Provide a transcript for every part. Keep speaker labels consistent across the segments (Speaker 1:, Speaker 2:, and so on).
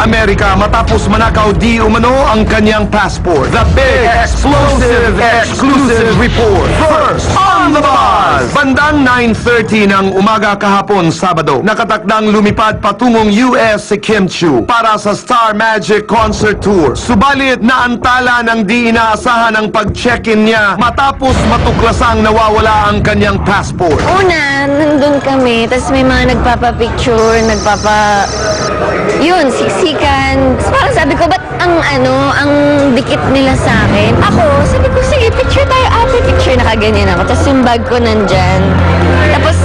Speaker 1: Amerika matapos manakaw di umano ang kanyang passport. The big, explosive, exclusive report. First on the buzz! Bandang 9:30 ng umaga kahapon Sabado, nakatakdang lumipad patungong US si Kim Chiu para sa Star Magic Concert Tour. Subalit naantala ng di inaasahan ang pag-check-in niya matapos matuklasang nawawala ang kanyang passport.
Speaker 2: Una, nandun kami, tapos may mga nagpapapicture, yun, siksikan. Tapos parang sabi ko, ba't ang dikit nila sa akin? Ako, sabi ko, sige, picture tayo, ate, picture, nakaganyan ako. Tapos yung bag ko nandyan. Tapos,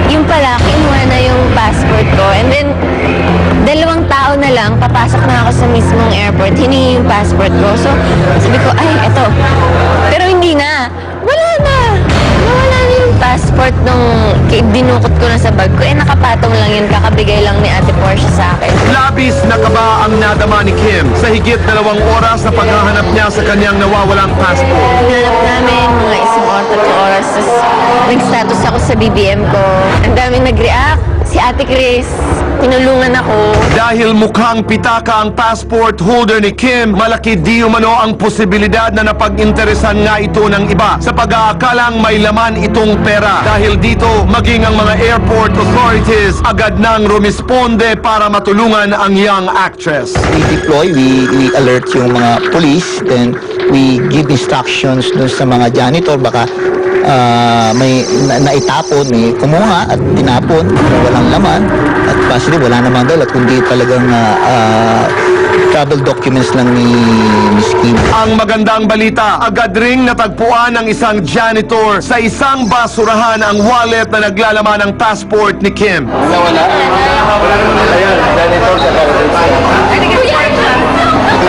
Speaker 2: yung pala, kinuha na yung passport ko. And then, 2 tao na lang, papasok na ako sa mismong airport, hiningi yung passport ko. So, sabi ko, ay, eto. Pero hindi na. Wala na. Nawala na yung passport nung dinukot ko na sa bag ko. Nakapatong lang yun, kakabigay lang ni Ate Portia sa akin.
Speaker 1: Labis na kaba ang nadama ni Kim sa higit 2 oras na paghahanap niya sa kanyang nawawalang passport.
Speaker 2: Hinanap namin mga 1 oras, 3 oras. Tapos nag-status ako sa BBM ko. Ang daming nag-react. Si Ate Chris, tinulungan ako.
Speaker 1: Dahil mukhang pitaka ang passport holder ni Kim, malaki di umano ang posibilidad na napag-interesan nga ito ng iba sa pag-aakalang may laman itong pera. Dahil dito, maging ang mga airport authorities agad nang rumisponde para matulungan ang young actress.
Speaker 3: We deploy, we alert yung mga police, then we give instructions dun sa mga janitor, baka may naitapon, may kumuha at tinapon na walang laman at possibly wala namang dala kundi talagang travel documents lang ni Miss Kim.
Speaker 1: Ang magandang balita, agad ring natagpuan ng isang janitor sa isang basurahan ang wallet na naglalaman ng passport ni Kim.
Speaker 3: Wala? Ayan, janitor sa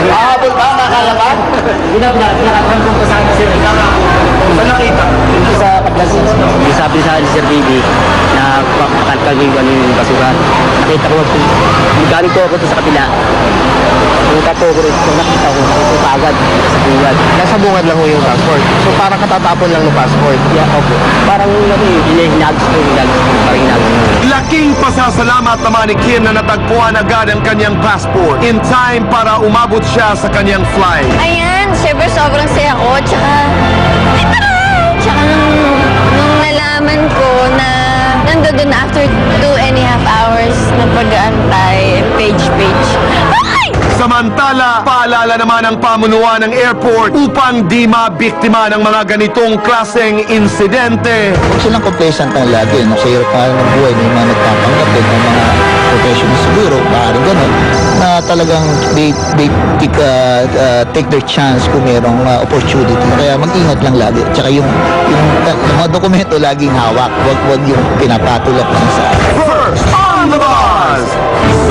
Speaker 3: Mahabol ba? Nakalaman?
Speaker 4: Pinakatangkong ko sa akin, sir.
Speaker 3: Saan nakita?
Speaker 4: Sa paglasin. Sabi sa akin, Sir Baby, na pakalkagay ko yung basuran. Nakita ko, galing ko ako sa kapila. Punta po ko rin, nakita ko, punta agad sa bungad.
Speaker 3: Nasa bungad lang ho yung passport. So parang katatapon lang ng passport.
Speaker 4: Yeah, opo. Parang hinagis ko, parang hinagis ko.
Speaker 1: Laking pasasalamat naman ni Kim na natagpuan agad ang kanyang passport in time para umabot siya sa kanyang flight.
Speaker 2: Ayan, syempre sobrang saya ko. Tsaka nung nalaman ko na nandoon after 2.5 hours na pag-aantay, page. Ay!
Speaker 1: Samantala, paalala naman ang pamunuan ng airport upang di mabiktima ng mga ganitong klaseng insidente.
Speaker 3: Huwag silang complacent lang lagi. No? Sa hirap nga ng buhay, may mga nagpapanggap din ng mga professional siguro, maaaring gano'n, na talagang they take their chance kung merong opportunity. Kaya mag-ingat lang lagi. Tsaka yung mga dokumento laging hawak. Huwag yung pinapatulak sa
Speaker 1: First on the ball!